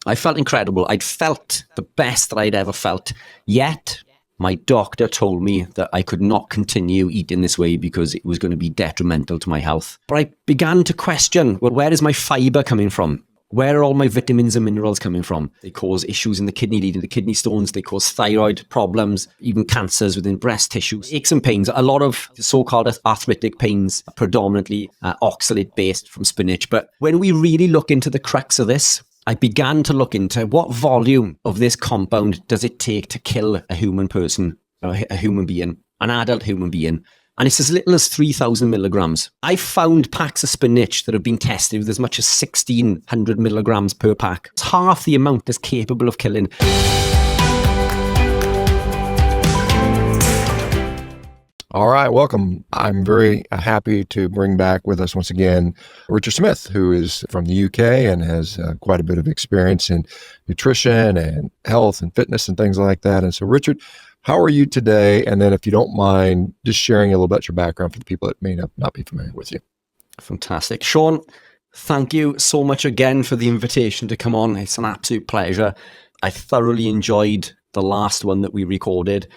I felt incredible. I'd felt the best that I'd ever felt. Yet, my doctor told me that I could not continue eating this way because it was going to be detrimental to my health. But I began to question, well, where is my fiber coming from? Where are all my vitamins and minerals coming from? They cause issues in the kidney, leading to kidney stones. They cause thyroid problems, even cancers within breast tissue. Aches and pains, a lot of so-called arthritic pains, predominantly oxalate-based from spinach. But when we really look into the crux of this, I began to look into what volume of this compound does it take to kill a human person, a human being, an adult human being. And it's as little as 3,000 milligrams. I found packs of spinach that have been tested with as much as 1,600 milligrams per pack. It's half the amount that's capable of killing. All right, welcome. I'm very happy to bring back with us once again Richard Smith, who is from the UK and has quite a bit of experience in nutrition and health and fitness and things like that. And so, Richard, how are you today? And then if you don't mind, just sharing a little bit your background for the people that may not be familiar with you. Fantastic. Shawn, thank you so much again for the invitation to come on. It's an absolute pleasure. I thoroughly enjoyed the last one that we recorded.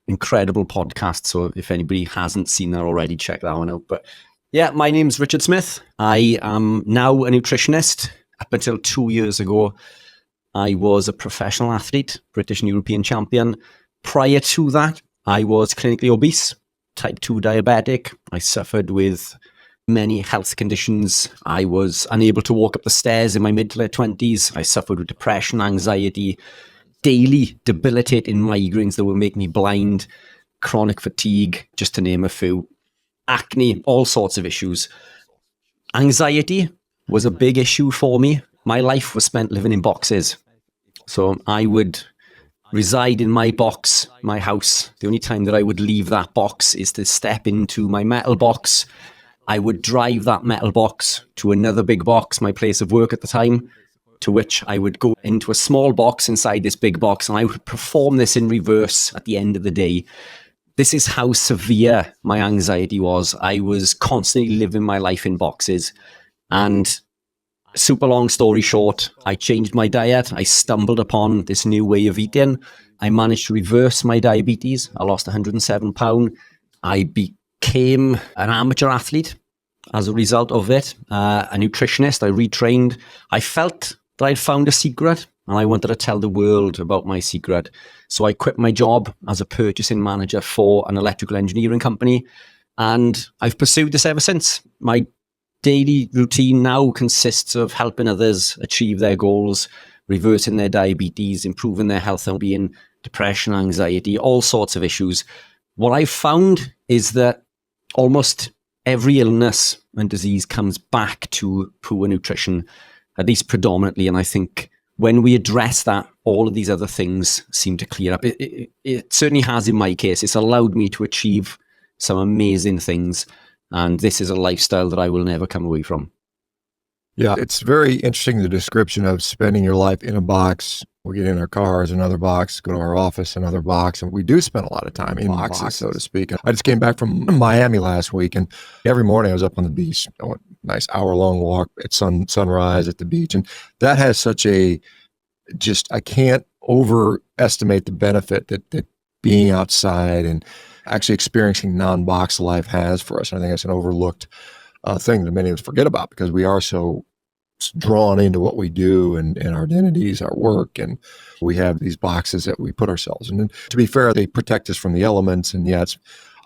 Incredible podcast. So if anybody hasn't seen that already, check that one out. But yeah, my name's Richard Smith. I am now a nutritionist. Up until 2 years ago, I was a professional athlete, British and European champion. Prior to that, I was clinically obese, type 2 diabetic. I suffered with many health conditions. I was unable to walk up the stairs in my mid to late 20s. I suffered with depression, anxiety, daily debilitating migraines that would make me blind, chronic fatigue, just to name a few, acne, all sorts of issues. Anxiety was a big issue for me. My life was spent living in boxes. So I would reside in my box, my house. The only time that I would leave that box is to step into my metal box. I would drive that metal box to another big box, my place of work at the time, to which I would go into a small box inside this big box, and I would perform this in reverse at the end of the day. This is how severe my anxiety was. I was constantly living my life in boxes. And super long story short, I changed my diet. I stumbled upon this new way of eating. I managed to reverse my diabetes. I lost 107 pounds. I became an amateur athlete as a result of it, a nutritionist. I retrained. I felt that I'd found a secret and I wanted to tell the world about my secret. So I quit my job as a purchasing manager for an electrical engineering company, and I've pursued this ever since. My daily routine now consists of helping others achieve their goals, reversing their diabetes, improving their health and well-being, depression, anxiety, all sorts of issues. What I've found is that almost every illness and disease comes back to poor nutrition, at least predominantly. And I think when we address that, all of these other things seem to clear up. It certainly has in my case. It's allowed me to achieve some amazing things. And this is a lifestyle that I will never come away from. Yeah, it's very interesting, the description of spending your life in a box. We get in our cars, another box, go to our office, another box. And we do spend a lot of time in boxes, so to speak. I just came back from Miami last week, and every morning I was up on the beach, a nice hour-long walk at sunrise at the beach. And that has such I can't overestimate the benefit that being outside and actually experiencing non-box life has for us. And I think it's an overlooked thing that many of us forget about, because we are so drawn into what we do and our identities, our work, and we have these boxes that we put ourselves in. And to be fair, they protect us from the elements. And yeah,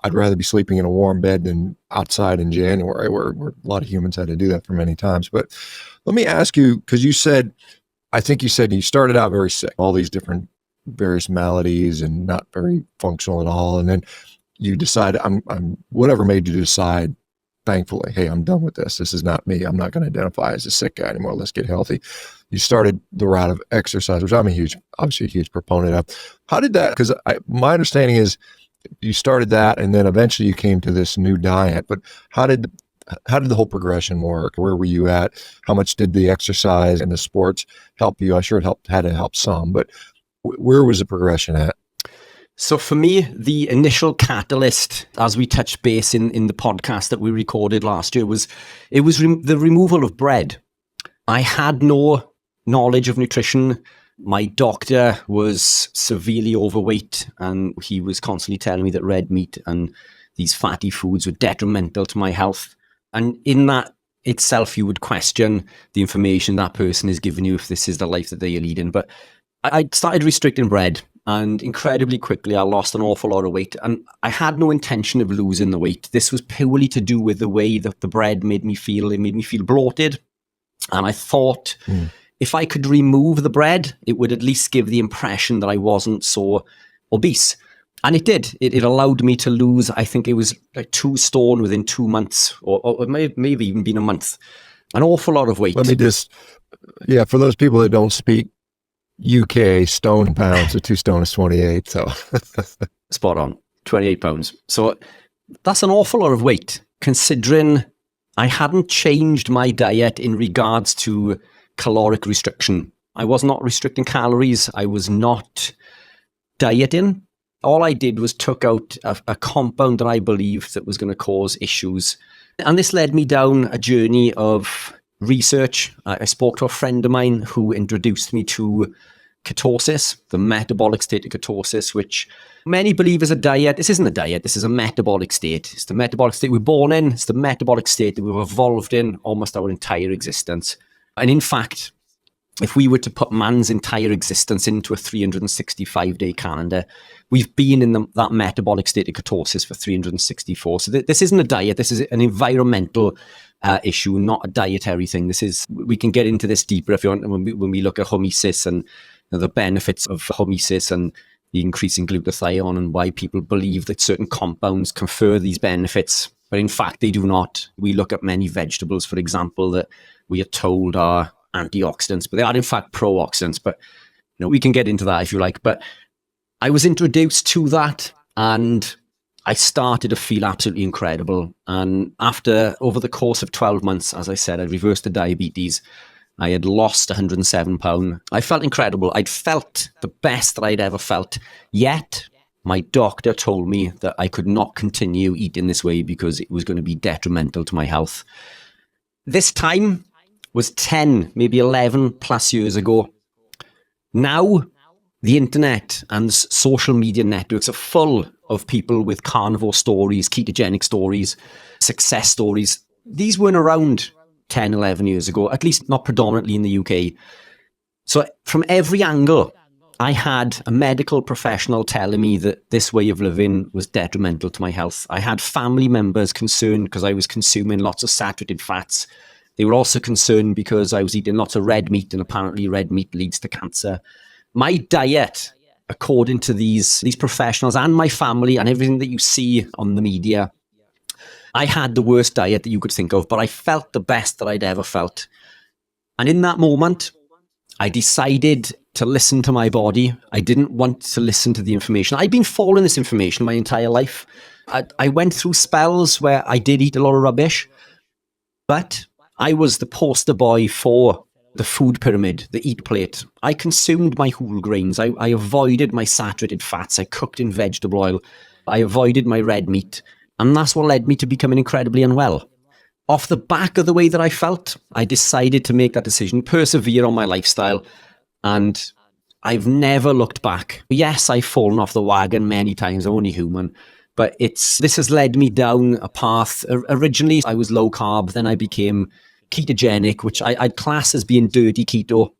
I'd rather be sleeping in a warm bed than outside in January, where a lot of humans had to do that for many times. But let me ask you, because I think you said you started out very sick, all these different various maladies and not very functional at all. And then you decided, whatever made you decide, thankfully, hey, I'm done with this. This is not me. I'm not going to identify as a sick guy anymore. Let's get healthy. You started the route of exercise, which I'm obviously a huge proponent of. How did that, because my understanding is you started that and then eventually you came to this new diet, but how did the whole progression work? Where were you at? How much did the exercise and the sports help you? I'm sure it had to help some, but where was the progression at? So for me, the initial catalyst, as we touched base in the podcast that we recorded last year, was the removal of bread. I had no knowledge of nutrition. My doctor was severely overweight, and he was constantly telling me that red meat and these fatty foods were detrimental to my health. And in that itself, you would question the information that person is giving you if this is the life that they are leading. But I started restricting bread, and incredibly quickly, I lost an awful lot of weight. And I had no intention of losing the weight. This was purely to do with the way that the bread made me feel. It made me feel bloated. And I thought if I could remove the bread, it would at least give the impression that I wasn't so obese. And it did. It allowed me to lose, I think it was like 2 stone within 2 months, or maybe even been a month. An awful lot of weight. Let me just, for those people that don't speak UK stone pounds, so 2 stone is 28. So spot on, 28 pounds. So that's an awful lot of weight, considering I hadn't changed my diet in regards to caloric restriction. I was not restricting calories. I was not dieting. All I did was took out a compound that I believed that was going to cause issues. And this led me down a journey of research. I spoke to a friend of mine who introduced me to ketosis, the metabolic state of ketosis, which many believe is a diet. This isn't a diet. This is a metabolic state. It's the metabolic state we're born in. It's the metabolic state that we've evolved in almost our entire existence. And in fact, if we were to put man's entire existence into a 365-day calendar, we've been in that metabolic state of ketosis for 364. So this isn't a diet. This is an environmental issue, not a dietary thing. We can get into this deeper if you want when we look at hormesis and the benefits of hormesis and the increase in glutathione and why people believe that certain compounds confer these benefits. But in fact, they do not. We look at many vegetables, for example, that we are told are antioxidants, but they are in fact pro-oxidants. But we can get into that if you like. But I was introduced to that, and I started to feel absolutely incredible. And over the course of 12 months, as I said, I reversed the diabetes. I had lost 107 pounds. I felt incredible. I'd felt the best that I'd ever felt. Yet my doctor told me that I could not continue eating this way because it was going to be detrimental to my health. This time was 10, maybe 11 plus years ago. Now, the internet and social media networks are full of people with carnivore stories, ketogenic stories, success stories. These weren't around 10, 11 years ago, at least not predominantly in the UK. So from every angle, I had a medical professional telling me that this way of living was detrimental to my health. I had family members concerned because I was consuming lots of saturated fats. They were also concerned because I was eating lots of red meat, and apparently red meat leads to cancer. My diet, according to these professionals and my family and everything that you see on the media, I had the worst diet that you could think of, but I felt the best that I'd ever felt. And in that moment, I decided to listen to my body. I didn't want to listen to the information. I'd been following this information my entire life. I went through spells where I did eat a lot of rubbish, but I was the poster boy for the food pyramid, the eat plate. I consumed my whole grains. I avoided my saturated fats. I cooked in vegetable oil. I avoided my red meat. And that's what led me to becoming incredibly unwell. Off the back of the way that I felt, I decided to make that decision, persevere on my lifestyle, and I've never looked back. Yes, I've fallen off the wagon many times, I'm only human, but this has led me down a path. Originally, I was low carb, then I became ketogenic, which I'd class as being dirty keto,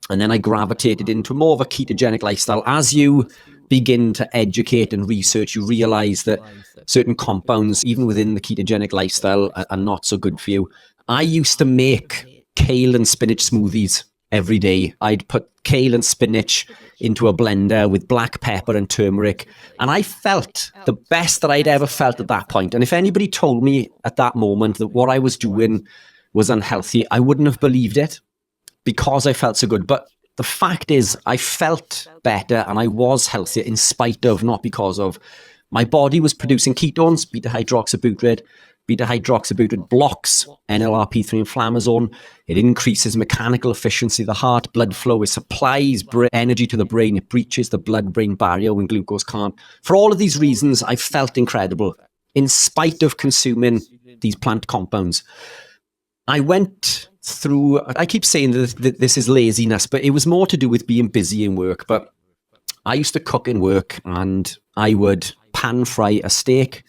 and then I gravitated into more of a ketogenic lifestyle. As you begin to educate and research, you realize that certain compounds, even within the ketogenic lifestyle, are not so good for you. I used to make kale and spinach smoothies every day. I'd put kale and spinach into a blender with black pepper and turmeric, and I felt the best that I'd ever felt at that point. And if anybody told me at that moment that what I was doing was unhealthy, I wouldn't have believed it because I felt so good. But the fact is, I felt better and I was healthier in spite of, not because of. My body was producing ketones, beta-hydroxybutyrate. Beta-hydroxybutyrate blocks NLRP3 inflammasome. It increases mechanical efficiency of the heart, blood flow. It supplies energy to the brain. It breaches the blood-brain barrier when glucose can't. For all of these reasons, I felt incredible in spite of consuming these plant compounds. I went through, I keep saying that this is laziness, but it was more to do with being busy in work. But I used to cook in work, and I would pan fry a steak,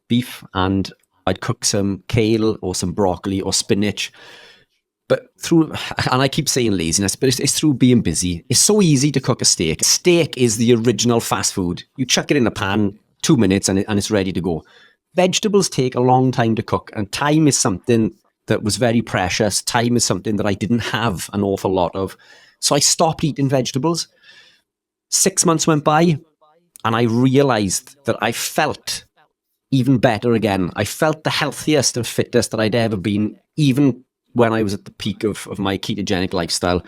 beef, and I'd cook some kale or some broccoli or spinach. But and I keep saying laziness, but it's through being busy. It's so easy to cook a steak. Steak is the original fast food. You chuck it in a pan, 2 minutes, and it's ready to go. Vegetables take a long time to cook, and time is something that was very precious. Time is something that I didn't have an awful lot of. So I stopped eating vegetables. 6 months went by, and I realized that I felt even better again. I felt the healthiest and fittest that I'd ever been, even when I was at the peak of my ketogenic lifestyle.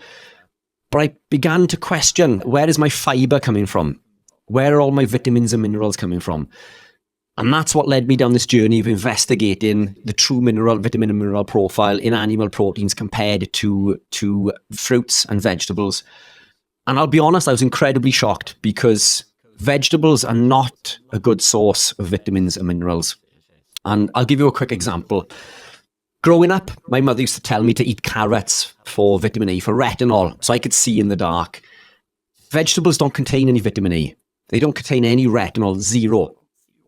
But I began to question, where is my fiber coming from? Where are all my vitamins and minerals coming from? And that's what led me down this journey of investigating the true vitamin and mineral profile in animal proteins compared to fruits and vegetables. And I'll be honest, I was incredibly shocked, because vegetables are not a good source of vitamins and minerals. And I'll give you a quick example. Growing up, my mother used to tell me to eat carrots for vitamin A, for retinol, so I could see in the dark. Vegetables don't contain any vitamin A. They don't contain any retinol, zero.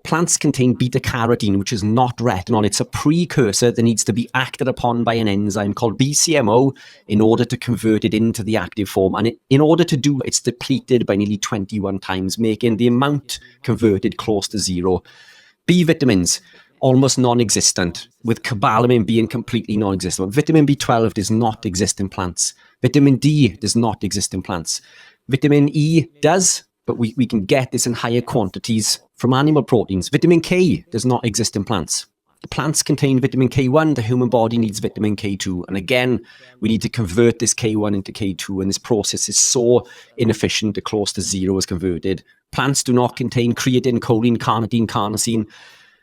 Plants contain beta-carotene, which is not retinol. It's a precursor that needs to be acted upon by an enzyme called BCMO in order to convert it into the active form. And in order to do, it's depleted by nearly 21 times, making the amount converted close to zero. B vitamins, almost non-existent, with cobalamin being completely non-existent. Vitamin B12 does not exist in plants. Vitamin D does not exist in plants. Vitamin E does, but we can get this in higher quantities from animal proteins. Vitamin K does not exist in plants. The plants contain vitamin K1, the human body needs vitamin K2. And again, we need to convert this K1 into K2, and this process is so inefficient that close to zero is converted. Plants do not contain creatine, choline, carnitine, carnosine.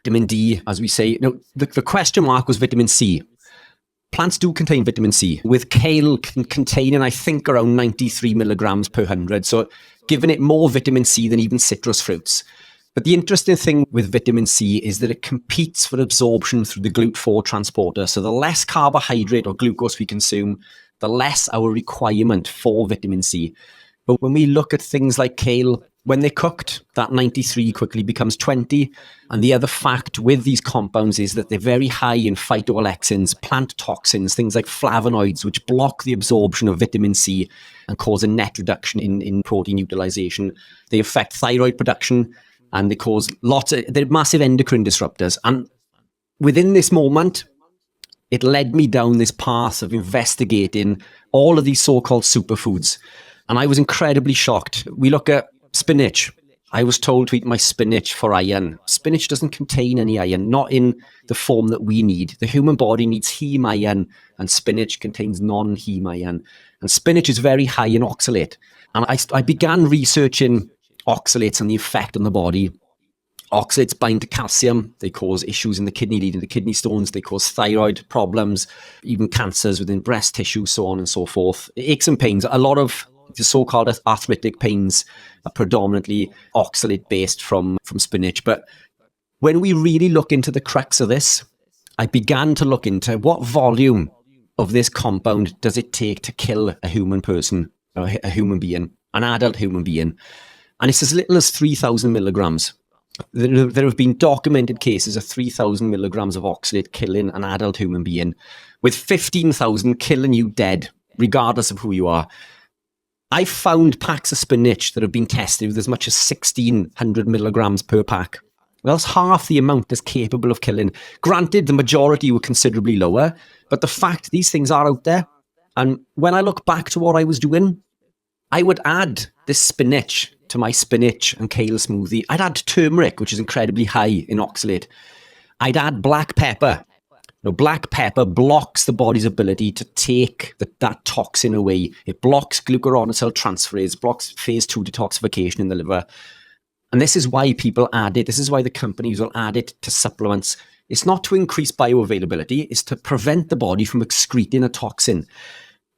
Vitamin D, as we say. Now, the question mark was vitamin C. Plants do contain vitamin C, with kale containing, I think, around 93 milligrams per 100. So giving it more vitamin C than even citrus fruits. But the interesting thing with vitamin C is that it competes for absorption through the GLUT4 transporter. So the less carbohydrate or glucose we consume, the less our requirement for vitamin C. But when we look at things like kale, when they're cooked, that 93 quickly becomes 20. And the other fact with these compounds is that they're very high in phytoalexins, plant toxins, things like flavonoids, which block the absorption of vitamin C and cause a net reduction in protein utilization. They affect thyroid production, and they cause they're massive endocrine disruptors. And within this moment, it led me down this path of investigating all of these so-called superfoods. And I was incredibly shocked. We look at spinach. I was told to eat my spinach for iron. Spinach doesn't contain any iron, not in the form that we need. The human body needs heme iron, and spinach contains non-heme iron. And spinach is very high in oxalate. And I began researching oxalates and the effect on the body. Oxalates bind to calcium. They cause issues in the kidney, leading to kidney stones. They cause thyroid problems, even cancers within breast tissue, so on and so forth. Aches and pains. A lot of the so-called arthritic pains are predominantly oxalate-based from spinach. But when we really look into the crux of this, I began to look into what volume of this compound does it take to kill a human person, or a human being, an adult human being. And it's as little as 3,000 milligrams. There have been documented cases of 3,000 milligrams of oxalate killing an adult human being, with 15,000 killing you dead, regardless of who you are. I found packs of spinach that have been tested with as much as 1,600 milligrams per pack. Well, that's half the amount that's capable of killing. Granted, the majority were considerably lower, but the fact these things are out there. And when I look back to what I was doing, I would add this spinach to my spinach and kale smoothie. I'd add turmeric, which is incredibly high in oxalate. I'd add black pepper. Now, black pepper blocks the body's ability to take that toxin away. It blocks glucuronosyl transferase, blocks phase 2 detoxification in the liver. And this is why people add it. This is why the companies will add it to supplements. It's not to increase bioavailability. It's to prevent the body from excreting a toxin.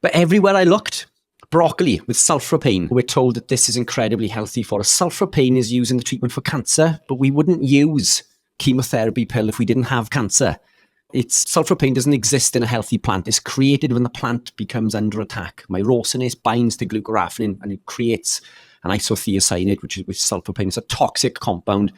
But everywhere I looked, broccoli with sulforaphane. We're told that this is incredibly healthy for us. Sulforaphane is used in the treatment for cancer, but we wouldn't use chemotherapy pill if we didn't have cancer. Sulforaphane doesn't exist in a healthy plant. It's created when the plant becomes under attack. Myrosinase binds to glucoraphanin and it creates an isothiocyanate, which is sulforaphane. It's a toxic compound,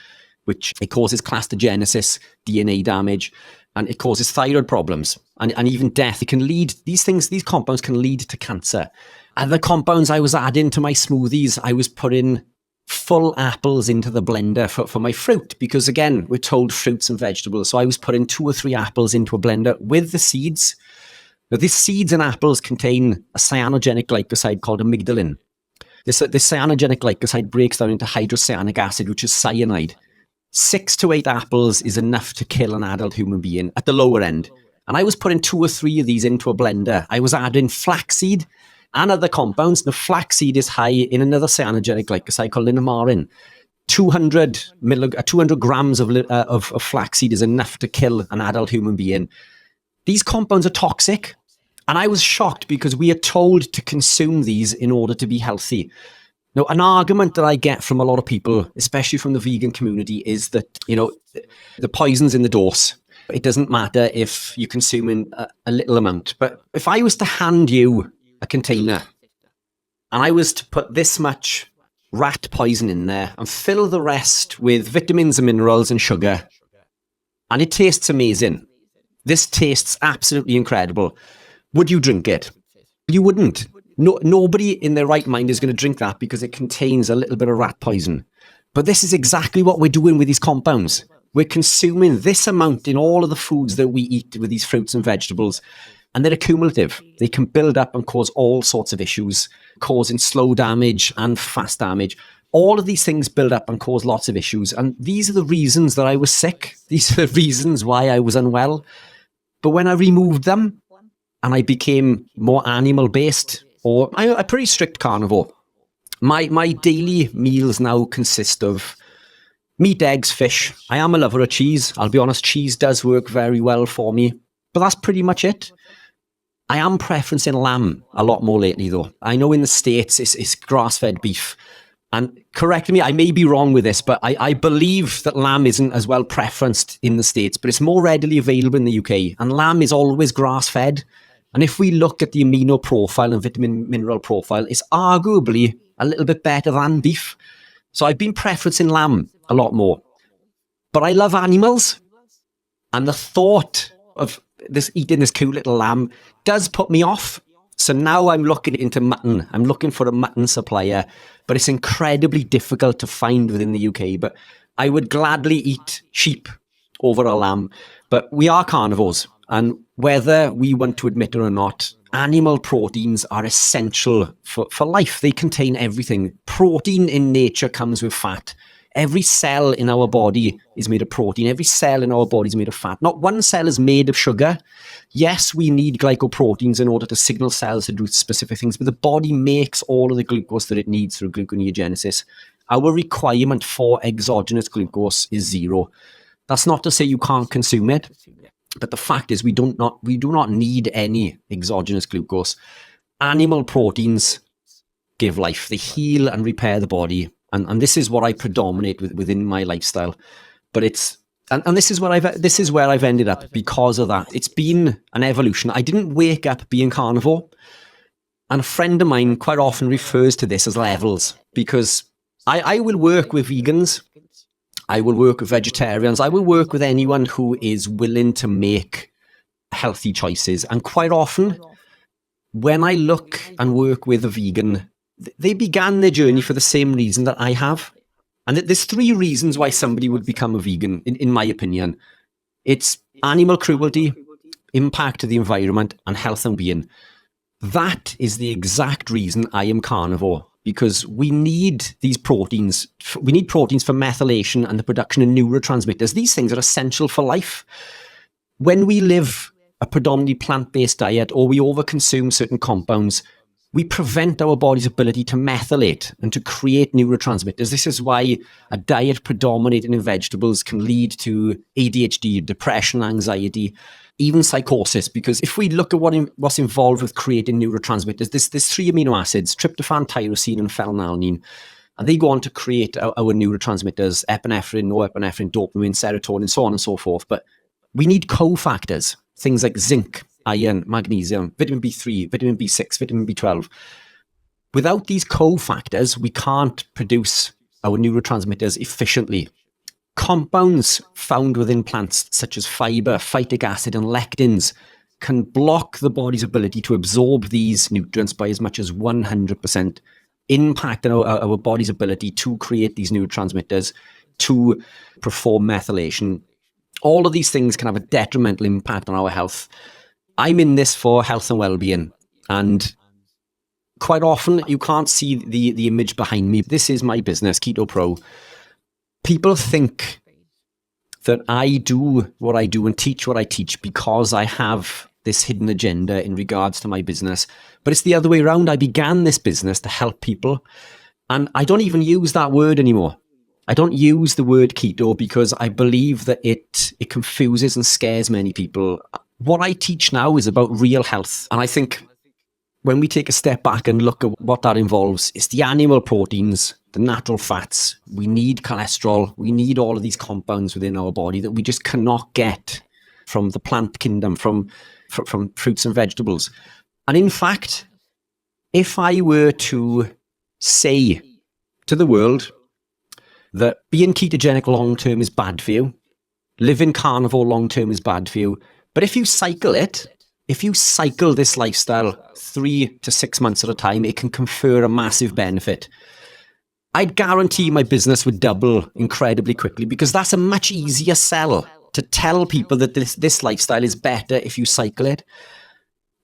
which it causes clastogenesis, DNA damage, and it causes thyroid problems and even death. These compounds can lead to cancer. And the compounds I was adding to my smoothies, I was putting full apples into the blender for my fruit, because again, we're told fruits and vegetables. So I was putting 2 or 3 apples into a blender with the seeds. Now, these seeds and apples contain a cyanogenic glycoside called amygdalin. This cyanogenic glycoside breaks down into hydrocyanic acid, which is cyanide. 6 to 8 apples is enough to kill an adult human being at the lower end. And I was putting 2 or 3 of these into a blender. I was adding flaxseed and other compounds. The flaxseed is high in another cyanogenic glycoside called linamarin. 200 grams of flaxseed is enough to kill an adult human being. These compounds are toxic. And I was shocked because we are told to consume these in order to be healthy. Now, an argument that I get from a lot of people, especially from the vegan community, is that, the poison's in the dose. It doesn't matter if you're consuming a little amount. But if I was to hand you a container and I was to put this much rat poison in there and fill the rest with vitamins and minerals and sugar, and it tastes amazing. This tastes absolutely incredible. Would you drink it? You wouldn't. Nobody in their right mind is going to drink that because it contains a little bit of rat poison. But this is exactly what we're doing with these compounds. We're consuming this amount in all of the foods that we eat with these fruits and vegetables. And they're accumulative. They can build up and cause all sorts of issues, causing slow damage and fast damage. All of these things build up and cause lots of issues. And these are the reasons that I was sick. These are the reasons why I was unwell. But when I removed them and I became more animal-based, or I'm a pretty strict carnivore, my daily meals now consist of meat, eggs, fish. I am a lover of cheese. I'll be honest, cheese does work very well for me. But that's pretty much it. I am preferencing lamb a lot more lately, though. I know in the States it's grass-fed beef. And correct me, I may be wrong with this, but I believe that lamb isn't as well preferenced in the States, but it's more readily available in the UK. And lamb is always grass-fed. And if we look at the amino profile and vitamin mineral profile, it's arguably a little bit better than beef. So I've been preferencing lamb a lot more. But I love animals. And the thought of eating this cool little lamb does put me off. So now I'm looking into mutton. I'm looking for a mutton supplier, but it's incredibly difficult to find within the UK. But I would gladly eat sheep over a lamb. But we are carnivores, and whether we want to admit it or not, animal proteins are essential for life. They contain everything. Protein in nature comes with fat. Every cell in our body is made of protein. Every cell in our body is made of fat. Not one cell is made of sugar. Yes, we need glycoproteins in order to signal cells to do specific things, but the body makes all of the glucose that it needs through gluconeogenesis. Our requirement for exogenous glucose is 0. That's not to say you can't consume it, but the fact is we do not need any exogenous glucose. Animal proteins give life. They heal and repair the body. And this is what I predominate within my lifestyle. But this is where I've ended up because of that. It's been an evolution. I didn't wake up being carnivore. And a friend of mine quite often refers to this as levels, because I will work with vegans. I will work with vegetarians. I will work with anyone who is willing to make healthy choices. And quite often, when I look and work with a vegan, they began their journey for the same reason that I have. And there's 3 reasons why somebody would become a vegan, in my opinion. It's animal cruelty, impact to the environment, and health and being. That is the exact reason I am carnivore, because we need these proteins. We need proteins for methylation and the production of neurotransmitters. These things are essential for life. When we live a predominantly plant-based diet or we overconsume certain compounds, we prevent our body's ability to methylate and to create neurotransmitters. This is why a diet predominating in vegetables can lead to ADHD, depression, anxiety, even psychosis. Because if we look at what's involved with creating neurotransmitters, there's 3 amino acids, tryptophan, tyrosine, and phenylalanine. And they go on to create our neurotransmitters, epinephrine, norepinephrine, dopamine, serotonin, so on and so forth. But We need cofactors, things like zinc, iron, magnesium, vitamin B3, vitamin B6, vitamin B12. Without these cofactors, we can't produce our neurotransmitters efficiently. Compounds found within plants, such as fiber, phytic acid, and lectins, can block the body's ability to absorb these nutrients by as much as 100%, impacting our body's ability to create these neurotransmitters, to perform methylation. All of these things can have a detrimental impact on our health. I'm in this for health and well-being, and quite often you can't see the image behind me. This is my business, Keto Pro. People think that I do what I do and teach what I teach because I have this hidden agenda in regards to my business. But it's the other way around. I began this business to help people, and I don't even use that word anymore. I don't use the word keto because I believe that it confuses and scares many people. What I teach now is about real health. And I think when we take a step back and look at what that involves, it's the animal proteins, the natural fats. We need cholesterol. We need all of these compounds within our body that we just cannot get from the plant kingdom, from fruits and vegetables. And in fact, if I were to say to the world that being ketogenic long-term is bad for you, living carnivore long-term is bad for you, but if you cycle this lifestyle 3 to 6 months at a time, it can confer a massive benefit. I'd guarantee my business would double incredibly quickly because that's a much easier sell to tell people that this lifestyle is better if you cycle it.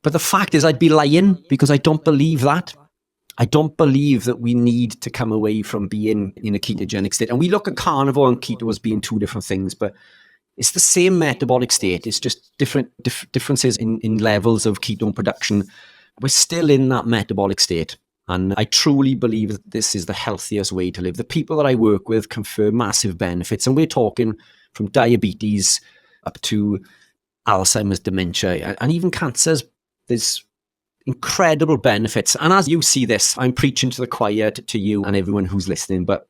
But the fact is I'd be lying because I don't believe that. I don't believe that we need to come away from being in a ketogenic state. And we look at carnivore and keto as being two different things, but it's the same metabolic state. It's just differences in levels of ketone production. We're still in that metabolic state. And I truly believe that this is the healthiest way to live. The people that I work with confer massive benefits. And we're talking from diabetes up to Alzheimer's, dementia, and even cancers. There's incredible benefits. And as you see this, I'm preaching to the choir, to you and everyone who's listening. But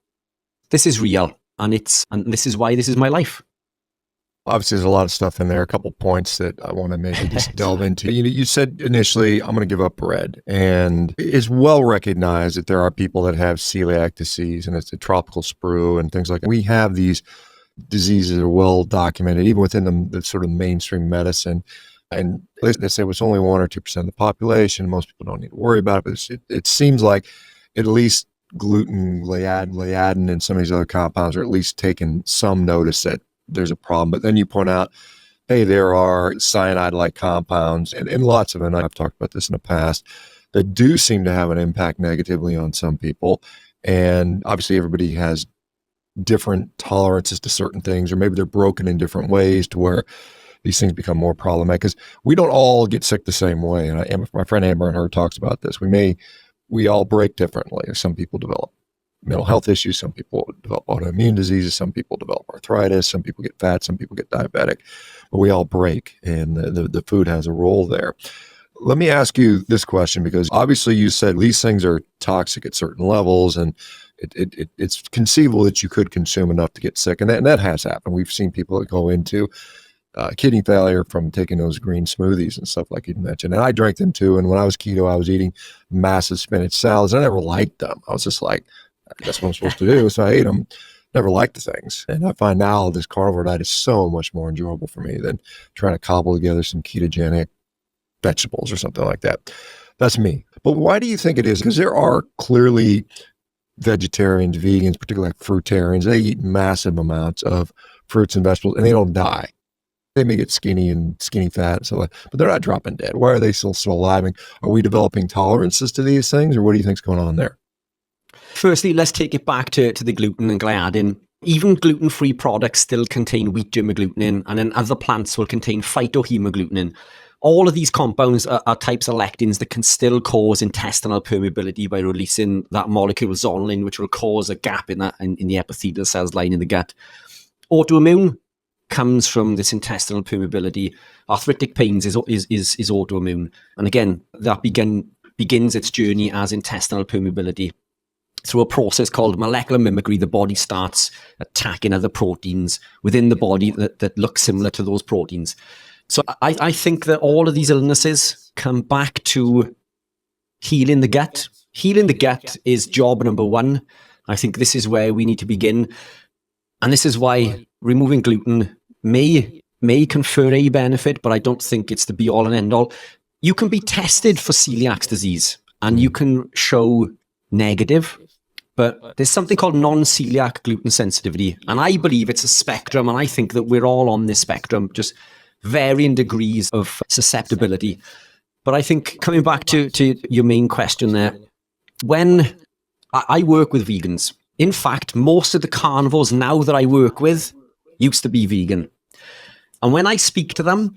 this is real. And this is why this is my life. Obviously, there's a lot of stuff in there. A couple points that I want to maybe just delve into. You said initially, I'm going to give up bread. And it's well recognized that there are people that have celiac disease and it's a tropical sprue and things like that. We have these diseases that are well documented, even within the sort of mainstream medicine. And they say it's only 1 or 2% of the population. Most people don't need to worry about it. But it seems like at least gluten, gliadin, and some of these other compounds are at least taking some notice that there's a problem. But then you point out, hey, there are cyanide-like compounds and lots of them, and I've talked about this in the past, that do seem to have an impact negatively on some people. And obviously everybody has different tolerances to certain things, or maybe they're broken in different ways to where these things become more problematic, because we don't all get sick the same way. And my friend Amber and her talks about this. We all break differently. Some people develop mental health issues. Some people develop autoimmune diseases. Some people develop arthritis. Some people get fat. Some people get diabetic. But we all break, and the food has a role there. Let me ask you this question, because obviously you said these things are toxic at certain levels, and it's conceivable that you could consume enough to get sick, and that has happened. We've seen people that go into kidney failure from taking those green smoothies and stuff like you mentioned. And I drank them too. And when I was keto, I was eating massive spinach salads. I never liked them. I was just like, that's what I'm supposed to do. So I ate them. Never liked the things. And I find now this carnivore diet is so much more enjoyable for me than trying to cobble together some ketogenic vegetables or something like that. That's me. But why do you think it is? Because there are clearly vegetarians, vegans, particularly like fruitarians. They eat massive amounts of fruits and vegetables and they don't die. They may get skinny fat and so on, but they're not dropping dead. Why are they still so alive? Are we developing tolerances to these things, or what do you think's going on there? Firstly, let's take it back to the gluten and gliadin. Even gluten-free products still contain wheat germ agglutinin, and then other plants will contain phytohemagglutinin. All of these compounds are types of lectins that can still cause intestinal permeability by releasing that molecule zonulin, which will cause a gap in the epithelial cells lining the gut. Autoimmune comes from this intestinal permeability. Arthritic pains is autoimmune. And again, that begins its journey as intestinal permeability. through a process called molecular mimicry, the body starts attacking other proteins within the body that look similar to those proteins. So I think that all of these illnesses come back to healing the gut. Healing the gut is job number one. I think this is where we need to begin. And this is why removing gluten may confer a benefit, but I don't think it's the be all and end all. You can be tested for celiac disease and you can show negative, but there's something called non-celiac gluten sensitivity. And I believe it's a spectrum. And I think that we're all on this spectrum, just varying degrees of susceptibility. But I think coming back to your main question there, when I work with vegans, in fact, most of the carnivores now that I work with used to be vegan. And when I speak to them,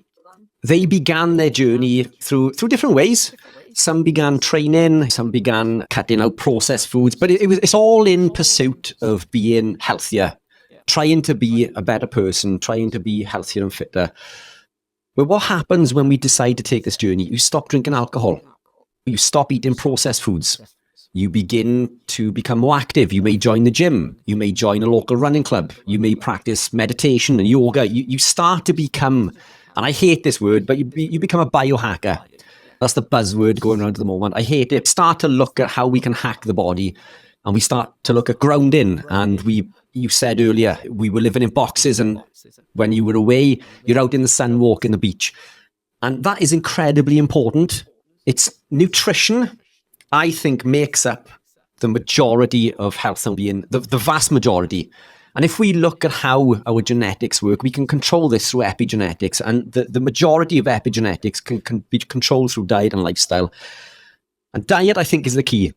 they began their journey through different ways. Some began training, some began cutting out processed foods, but it's all in pursuit of being healthier, trying to be a better person, trying to be healthier and fitter. But what happens when we decide to take this journey? You stop drinking alcohol. You stop eating processed foods. You begin to become more active. You may join the gym. You may join a local running club. You may practice meditation and yoga. You start to become, and I hate this word, but you become a biohacker. That's the buzzword going around at the moment. I hate it. Start to look at how we can hack the body, and we start to look at grounding. And you said earlier, we were living in boxes, and when you were away, you're out in the sun, walking the beach. And that is incredibly important. It's nutrition, I think, makes up the majority of health and being, the vast majority. And if we look at how our genetics work, we can control this through epigenetics. And the majority of epigenetics can be controlled through diet and lifestyle. And diet, I think, is the key.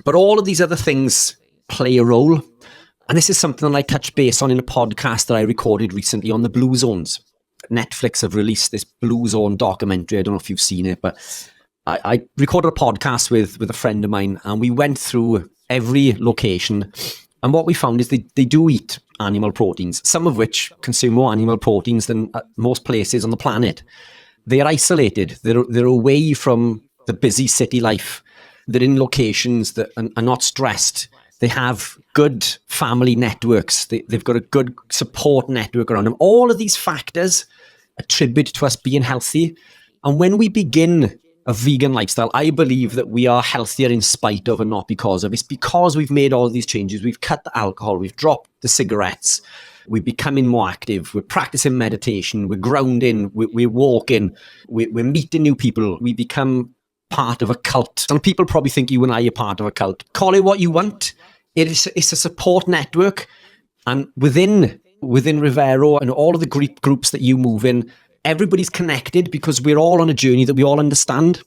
But all of these other things play a role. And this is something that I touched base on in a podcast that I recorded recently on the Blue Zones. Netflix have released this Blue Zone documentary. I don't know if you've seen it, but I recorded a podcast with a friend of mine, and we went through every location. And what we found is they do eat animal proteins, some of which consume more animal proteins than most places on the planet. They are isolated. They're away from the busy city life. They're in locations that are not stressed. They have good family networks. They've got a good support network around them. All of these factors attribute to us being healthy. And when we begin a vegan lifestyle, I believe that we are healthier in spite of and not because of. It's because we've made all these changes. We've cut the alcohol. We've dropped the cigarettes. We're becoming more active. We're practicing meditation. We're grounding. We're walking. We're meeting new people. We become part of a cult. Some people probably think you and I are part of a cult. Call it what you want. It's a support network. And within Revero and all of the groups that you move in, everybody's connected because we're all on a journey that we all understand.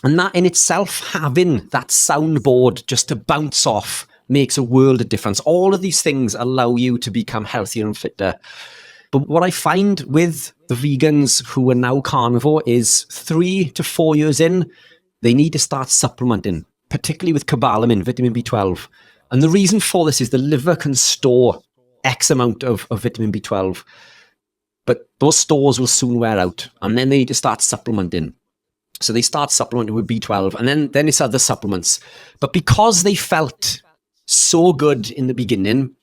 And that in itself, having that soundboard just to bounce off makes a world of difference. All of these things allow you to become healthier and fitter. But what I find with the vegans who are now carnivore is 3 to 4 years in, they need to start supplementing, particularly with cobalamin, vitamin B12. And the reason for this is the liver can store X amount of vitamin B12. But those stores will soon wear out, and then they need to start supplementing. So they start supplementing with B12, and then it's other supplements. But because they felt so good in the beginning,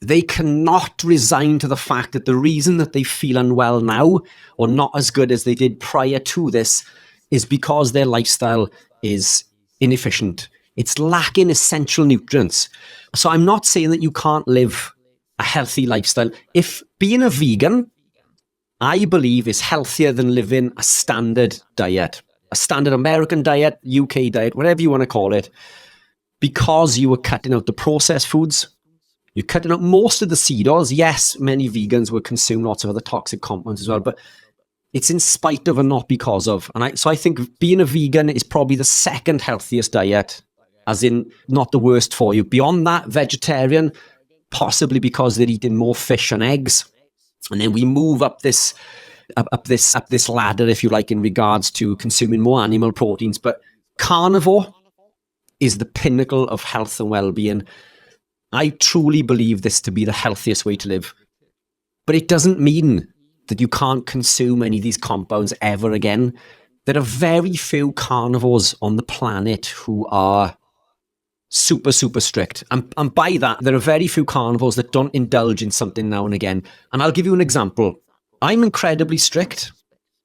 they cannot resign to the fact that the reason that they feel unwell now, or not as good as they did prior to this, is because their lifestyle is inefficient. It's lacking essential nutrients. So I'm not saying that you can't live a healthy lifestyle. If being a vegan, I believe, is healthier than living a standard diet, a standard American diet, UK diet, whatever you want to call it, because you were cutting out the processed foods. You're cutting out most of the seed oils. Yes, many vegans will consume lots of other toxic compounds as well, but it's in spite of and not because of. And so I think being a vegan is probably the second healthiest diet, as in not the worst for you. Beyond that, vegetarian, possibly because they're eating more fish and eggs. And then we move up this ladder, if you like, in regards to consuming more animal proteins. But carnivore is the pinnacle of health and well-being. I truly believe this to be the healthiest way to live. But it doesn't mean that you can't consume any of these compounds ever again. There are very few carnivores on the planet who are super, super strict. And by that, there are very few carnivores that don't indulge in something now and again. And I'll give you an example. I'm incredibly strict.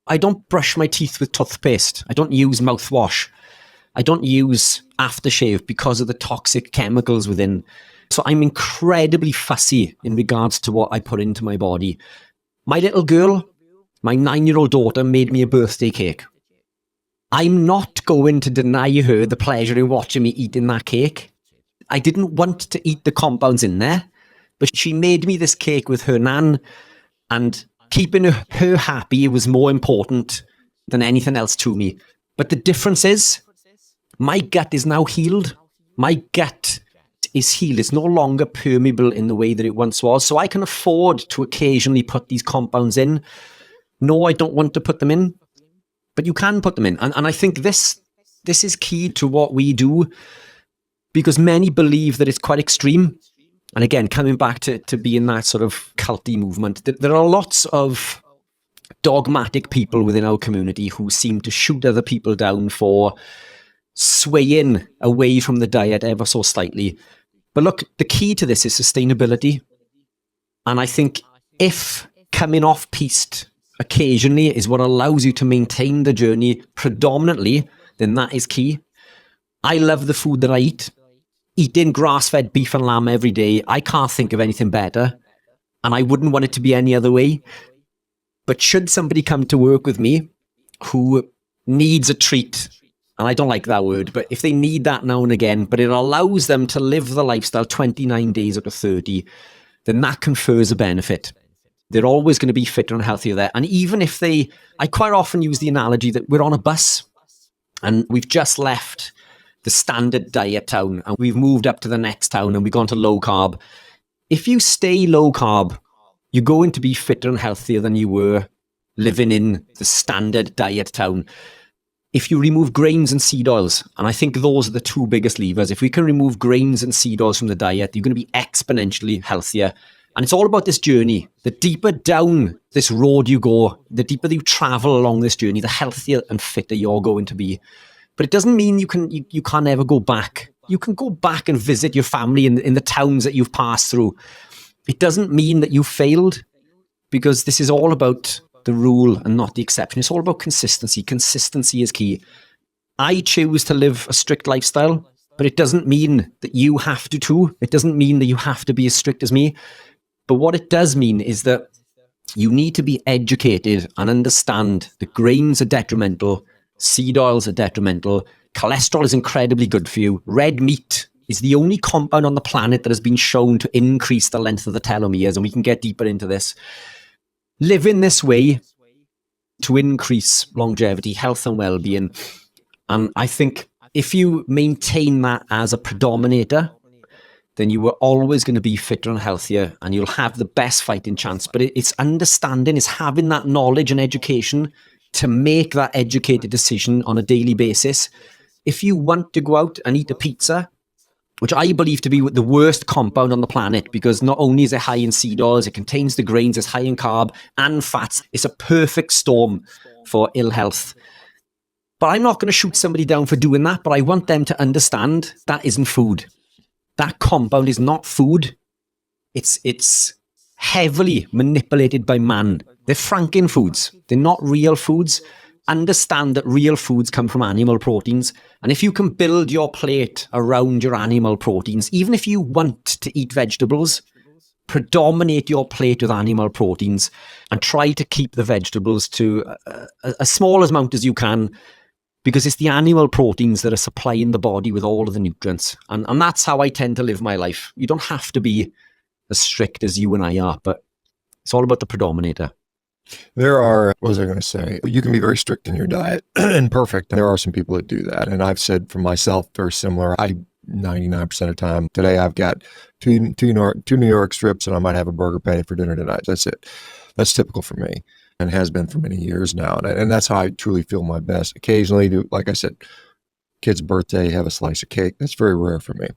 I don't brush my teeth with toothpaste. I don't use mouthwash. I don't use aftershave because of the toxic chemicals within. So I'm incredibly fussy in regards to what I put into my body. My little girl, my 9-year-old daughter, made me a birthday cake. I'm not going to deny her the pleasure in watching me eating that cake. I didn't want to eat the compounds in there, but she made me this cake with her nan, and keeping her happy was more important than anything else to me. But the difference is, my gut is now healed. My gut is healed. It's no longer permeable in the way that it once was. So I can afford to occasionally put these compounds in. No, I don't want to put them in, but you can put them in. And I think this is key to what we do, because many believe that it's quite extreme. And again, coming back to being that sort of culty movement, there are lots of dogmatic people within our community who seem to shoot other people down for swaying away from the diet ever so slightly. But look, the key to this is sustainability. And I think if coming off piste occasionally is what allows you to maintain the journey predominantly, then that is key. I love the food that I eat. Eating grass-fed beef and lamb every day, I can't think of anything better. And I wouldn't want it to be any other way. But should somebody come to work with me who needs a treat, and I don't like that word, but if they need that now and again, but it allows them to live the lifestyle 29 days out of 30, then that confers a benefit. They're always going to be fitter and healthier there. And even if I quite often use the analogy that we're on a bus and we've just left the standard diet town and we've moved up to the next town and we've gone to low carb. If you stay low carb, you're going to be fitter and healthier than you were living in the standard diet town. If you remove grains and seed oils, and I think those are the two biggest levers, if we can remove grains and seed oils from the diet, you're going to be exponentially healthier. And it's all about this journey. The deeper down this road you go, the deeper you travel along this journey, the healthier and fitter you're going to be. But it doesn't mean you can't ever go back. You can go back and visit your family in the towns that you've passed through. It doesn't mean that you failed, because this is all about the rule and not the exception. It's all about consistency. Consistency is key. I choose to live a strict lifestyle, but it doesn't mean that you have to too. It doesn't mean that you have to be as strict as me. But what it does mean is that you need to be educated and understand that grains are detrimental, seed oils are detrimental, cholesterol is incredibly good for you. Red meat is the only compound on the planet that has been shown to increase the length of the telomeres, and we can get deeper into this. Living this way to increase longevity, health and well-being. And I think if you maintain that as a predominator, then you are always going to be fitter and healthier, and you'll have the best fighting chance. But it's understanding, it's having that knowledge and education to make that educated decision on a daily basis. If you want to go out and eat a pizza, which I believe to be the worst compound on the planet, because not only is it high in seed oils, it contains the grains, it's high in carb and fats. It's a perfect storm for ill health. But I'm not going to shoot somebody down for doing that, but I want them to understand that isn't food. That compound is not food. It's heavily manipulated by man. They're Franken foods. They're not real foods. Understand that real foods come from animal proteins. And if you can build your plate around your animal proteins, even if you want to eat vegetables, predominate your plate with animal proteins and try to keep the vegetables to a small amount as you can, because it's the animal proteins that are supplying the body with all of the nutrients. And that's how I tend to live my life. You don't have to be as strict as you and I are, but it's all about the predominator. There are, what was I going to say? You can be very strict in your diet and perfect. There are some people that do that. And I've said for myself, very similar. 99% of the time, today I've got two New York strips and I might have a burger patty for dinner tonight. That's it. That's typical for me and has been for many years now. And that's how I truly feel my best. Occasionally, like I said, kid's birthday, have a slice of cake. That's very rare for me.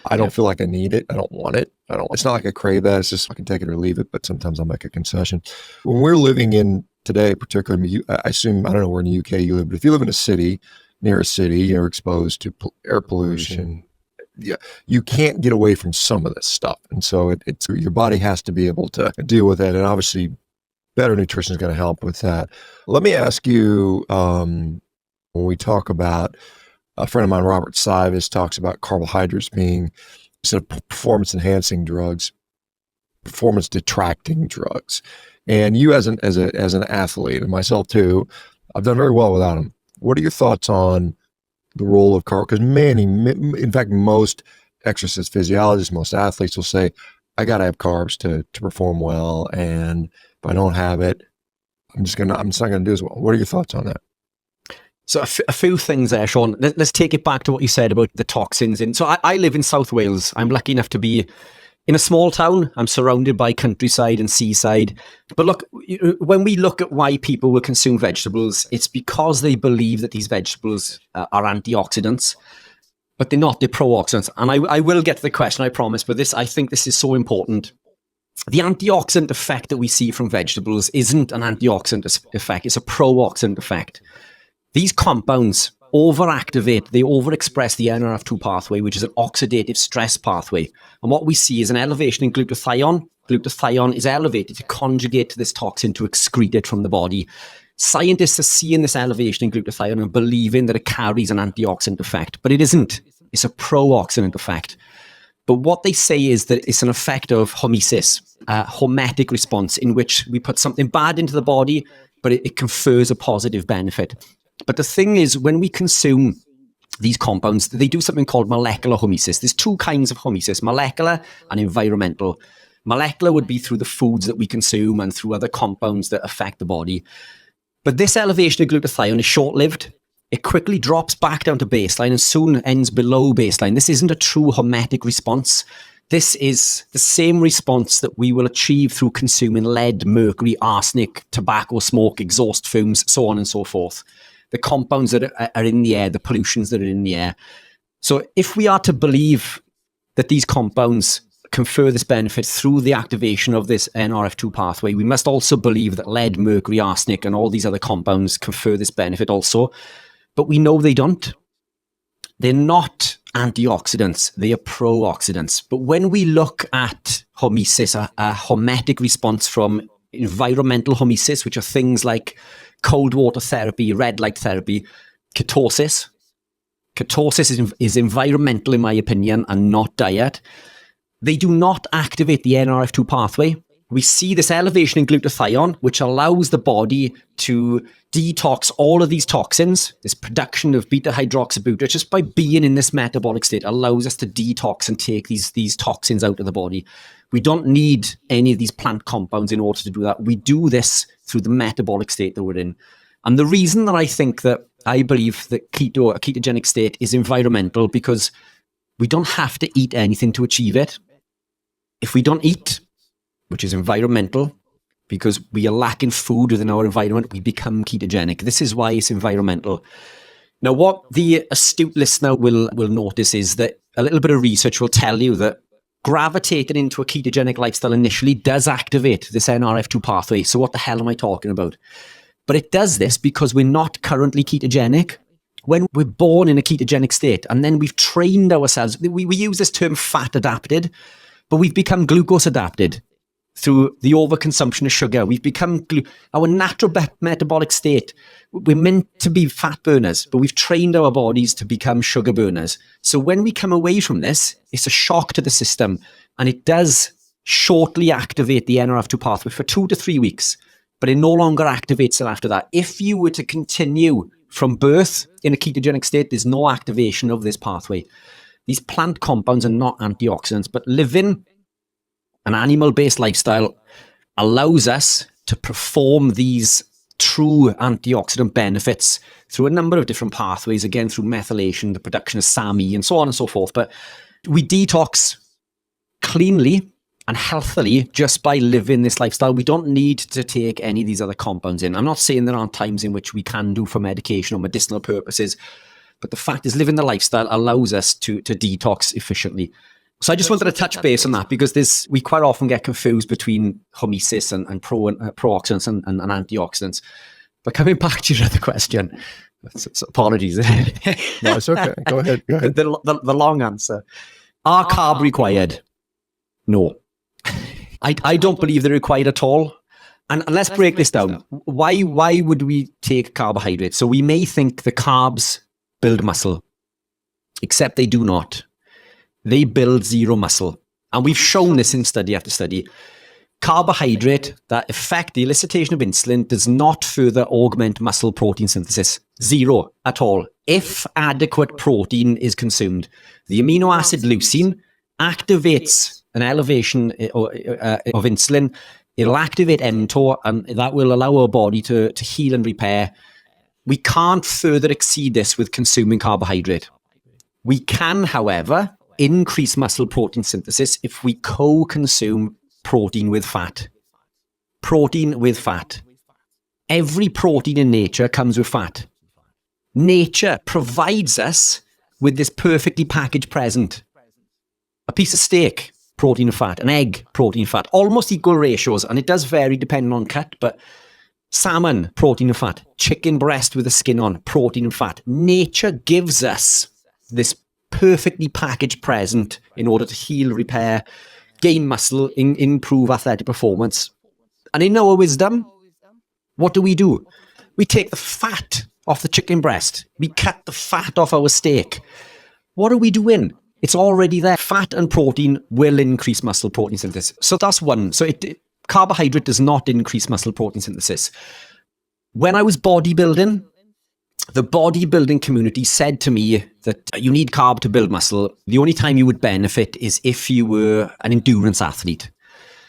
I don't feel like I need it. I don't want it. It's not like I crave that. It's just I can take it or leave it, but sometimes I'll make a concession. When we're living in today, particularly, I assume, I don't know where in the UK you live, but if you live in a city, near a city, you're exposed to air pollution, you can't get away from some of this stuff. And so it's your body has to be able to deal with it. And obviously better nutrition is going to help with that. Let me ask you, when we talk about, a friend of mine, Robert Sivis, talks about carbohydrates being, instead of performance enhancing drugs, performance detracting drugs. And you as an athlete, and myself too, I've done very well without them. What are your thoughts on the role of carb? Because in fact, most exercise physiologists, most athletes will say, I got to have carbs to perform well. And if I don't have it, I'm just not going to do as well. What are your thoughts on that? So a few things there, Shawn. Let's take it back to what you said about the toxins. So I live in South Wales. I'm lucky enough to be in a small town. I'm surrounded by countryside and seaside. But look, when we look at why people will consume vegetables, it's because they believe that these vegetables are antioxidants, but they're not. They're pro-oxidants. And I will get to the question, I promise, but I think this is so important. The antioxidant effect that we see from vegetables isn't an antioxidant effect. It's a pro-oxidant effect. These compounds overactivate, they overexpress the NRF2 pathway, which is an oxidative stress pathway. And what we see is an elevation in glutathione. Glutathione is elevated to conjugate to this toxin to excrete it from the body. Scientists are seeing this elevation in glutathione and believing that it carries an antioxidant effect, but it isn't. It's a pro-oxidant effect. But what they say is that it's an effect of hormesis, a hormetic response in which we put something bad into the body, but it confers a positive benefit. But the thing is, when we consume these compounds, they do something called molecular hormesis. There's two kinds of hormesis, molecular and environmental. Molecular would be through the foods that we consume and through other compounds that affect the body. But this elevation of glutathione is short-lived. It quickly drops back down to baseline and soon ends below baseline. This isn't a true hormetic response. This is the same response that we will achieve through consuming lead, mercury, arsenic, tobacco, smoke, exhaust fumes, so on and so forth. The compounds that are in the air, the pollutions that are in the air. So if we are to believe that these compounds confer this benefit through the activation of this NRF2 pathway, we must also believe that lead, mercury, arsenic, and all these other compounds confer this benefit also. But we know they don't. They're not antioxidants, they are pro-oxidants. But when we look at hormesis, a hormetic response from environmental hormesis, which are things like cold water therapy, red light therapy, ketosis. Ketosis is environmental, in my opinion, and not diet. They do not activate the NRF2 pathway. We see this elevation in glutathione, which allows the body to detox all of these toxins. This production of beta-hydroxybutyrate, just by being in this metabolic state, allows us to detox and take these toxins out of the body. We don't need any of these plant compounds in order to do that. We do this through the metabolic state that we're in. And the reason that I believe that a ketogenic state is environmental, because we don't have to eat anything to achieve it. If we don't eat, which is environmental, because we are lacking food within our environment, we become ketogenic. This is why it's environmental. Now, what the astute listener will notice is that a little bit of research will tell you that gravitating into a ketogenic lifestyle initially does activate this NRF2 pathway. So what the hell am I talking about? But it does this because we're not currently ketogenic. When we're born in a ketogenic state, and then we've trained ourselves, we use this term fat adapted, but we've become glucose adapted through the overconsumption of sugar. We've become our natural metabolic state. We're meant to be fat burners, but we've trained our bodies to become sugar burners. So when we come away from this, it's a shock to the system, and it does shortly activate the NRF2 pathway for 2 to 3 weeks, but it no longer activates it after that. If you were to continue from birth in a ketogenic state, there's no activation of this pathway. These plant compounds are not antioxidants, but living an animal-based lifestyle allows us to perform these true antioxidant benefits through a number of different pathways, again, through methylation, the production of SAMe, and so on and so forth. But we detox cleanly and healthily just by living this lifestyle. We don't need to take any of these other compounds in. I'm not saying there aren't times in which we can do for medication or medicinal purposes, but the fact is living the lifestyle allows us to detox efficiently. So I just wanted to touch base on that, because we quite often get confused between hormesis and pro-oxidants and antioxidants. But coming back to your other question, Apologies. No, it's okay. Go ahead. The long answer. Are carb required? No. I don't believe they're required at all. And let's break this down. Why would we take carbohydrates? So we may think the carbs build muscle, except they do not. They build zero muscle. And we've shown this in study after study. Carbohydrate that affect the elicitation of insulin does not further augment muscle protein synthesis. Zero at all. If adequate protein is consumed, the amino acid leucine activates an elevation of insulin. It'll activate mTOR, and that will allow our body to heal and repair. We can't further exceed this with consuming carbohydrate. We can, however, increase muscle protein synthesis if we co-consume protein with fat. Protein with fat. Every protein in nature comes with fat. Nature provides us with this perfectly packaged present. A piece of steak, protein and fat. An egg, protein and fat. Almost equal ratios, and it does vary depending on cut, but salmon, protein and fat. Chicken breast with the skin on, protein and fat. Nature gives us this perfectly packaged present in order to heal, repair, gain muscle, improve athletic performance. And in our wisdom, what do? We take the fat off the chicken breast. We cut the fat off our steak. What are we doing? It's already there. Fat and protein will increase muscle protein synthesis. So that's one. So carbohydrate does not increase muscle protein synthesis. When I was bodybuilding, the bodybuilding community said to me that you need carb to build muscle. The only time you would benefit is if you were an endurance athlete.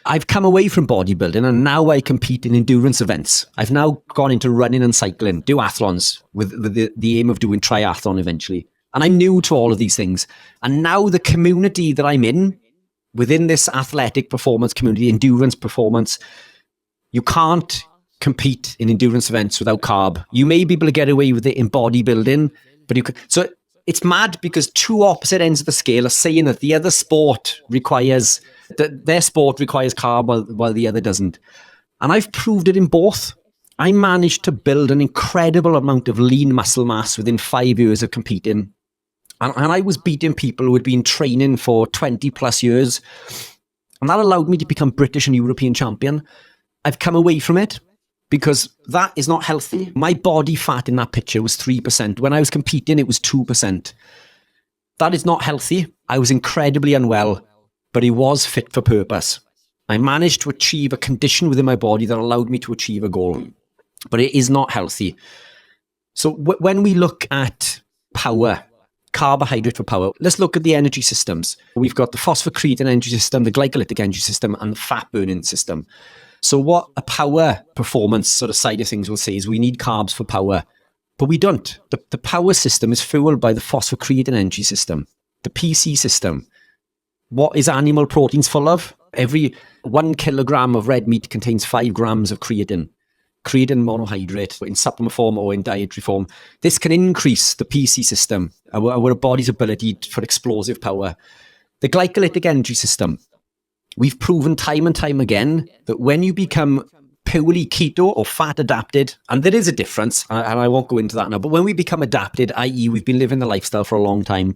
I've come away from bodybuilding and now I compete in endurance events. I've now gone into running and cycling, duathlons with the aim of doing triathlon eventually. And I'm new to all of these things. And now the community that I'm in, within this athletic performance community, endurance performance, you can't compete in endurance events without carb. You may be able to get away with it in bodybuilding, but you can. So it's mad because two opposite ends of the scale are saying that the other sport requires, that their sport requires carb while the other doesn't. And I've proved it in both. I managed to build an incredible amount of lean muscle mass within 5 years of competing. And I was beating people who had been training for 20 plus years. And that allowed me to become British and European champion. I've come away from it because that is not healthy. My body fat in that picture was 3%. When I was competing, it was 2%. That is not healthy. I was incredibly unwell, but it was fit for purpose. I managed to achieve a condition within my body that allowed me to achieve a goal, but it is not healthy. So when we look at power, carbohydrate for power, let's look at the energy systems. We've got the phosphocreatine energy system, the glycolytic energy system, and the fat burning system. So what a power performance sort of side of things will say is we need carbs for power, but we don't. The power system is fueled by the phosphocreatine energy system, the PC system. What is animal proteins full of? Every 1 kilogram of red meat contains 5 grams of creatine monohydrate in supplement form or in dietary form. This can increase the PC system, our body's ability for explosive power. The glycolytic energy system. We've proven time and time again that when you become purely keto or fat adapted, and there is a difference, and I won't go into that now, but when we become adapted, i.e. we've been living the lifestyle for a long time,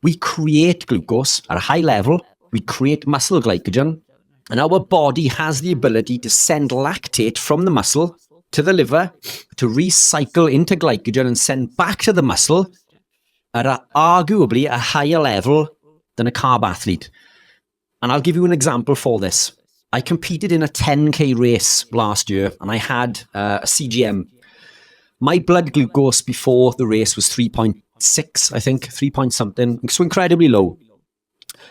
we create glucose at a high level, we create muscle glycogen, and our body has the ability to send lactate from the muscle to the liver to recycle into glycogen and send back to the muscle at arguably a higher level than a carb athlete. And I'll give you an example for this. I competed in a 10K race last year and I had a CGM. My blood glucose before the race was 3.6, I think, 3 point something, so incredibly low.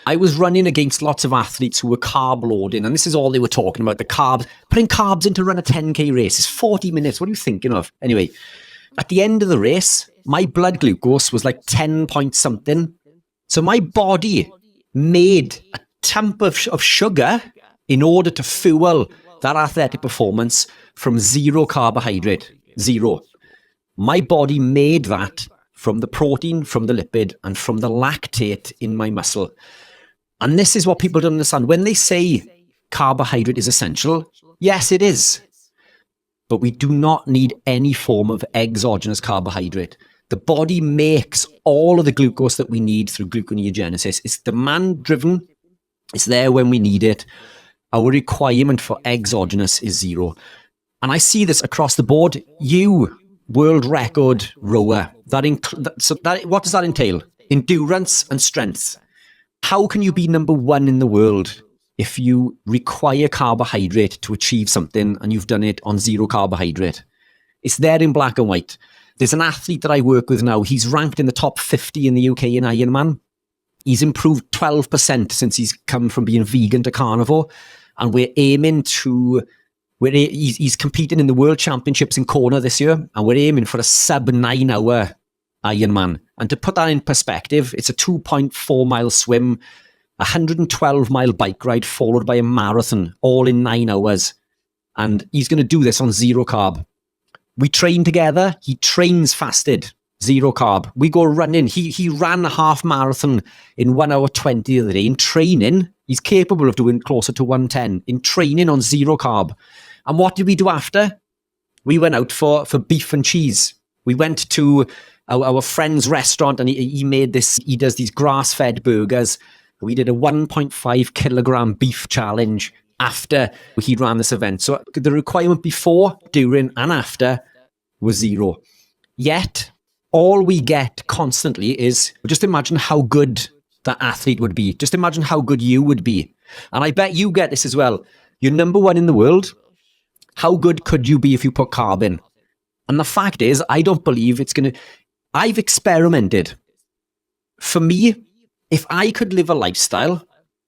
I was running against lots of athletes who were carb loading, and this is all they were talking about, the carbs. Putting carbs in to run a 10K race is 40 minutes. What are you thinking of? Anyway, at the end of the race, my blood glucose was like 10 point something. So my body made a dump of sugar in order to fuel that athletic performance from zero carbohydrate, zero. My body made that from the protein, from the lipid, and from the lactate in my muscle. And this is what people don't understand. When they say carbohydrate is essential, yes, it is. but we do not need any form of exogenous carbohydrate. The body makes all of the glucose that we need through gluconeogenesis. It's demand-driven. It's there when we need it. Our requirement for exogenous is zero. And I see this across the board. You, world record rower, what does that entail? Endurance and strength. How can you be number one in the world if you require carbohydrate to achieve something and you've done it on zero carbohydrate? It's there in black and white. There's an athlete that I work with now. He's ranked in the top 50 in the UK in Ironman. He's improved 12% since he's come from being vegan to carnivore. And we're aiming to... He's competing in the World Championships in Kona this year, and we're aiming for a sub-9 hour Ironman. And to put that in perspective, it's a 2.4 mile swim, a 112 mile bike ride, followed by a marathon, all in 9 hours. And he's going to do this on zero carb. We train together. He trains fasted, zero carb. We go running. He ran a half marathon in 1 hour 20 the other day. In training, he's capable of doing closer to 110 in training on zero carb. And what did we do after? We went out for beef and cheese. We went to our friend's restaurant, and he made this. He does these grass-fed burgers. We did a 1.5 kilogram beef challenge after he ran this event. So the requirement before, during, and after was zero. Yet, all we get constantly is, just imagine how good that athlete would be. Just imagine how good you would be. And I bet you get this as well. You're number one in the world. How good could you be if you put carb in? And the fact is, I don't believe it's going to... I've experimented. For me, if I could live a lifestyle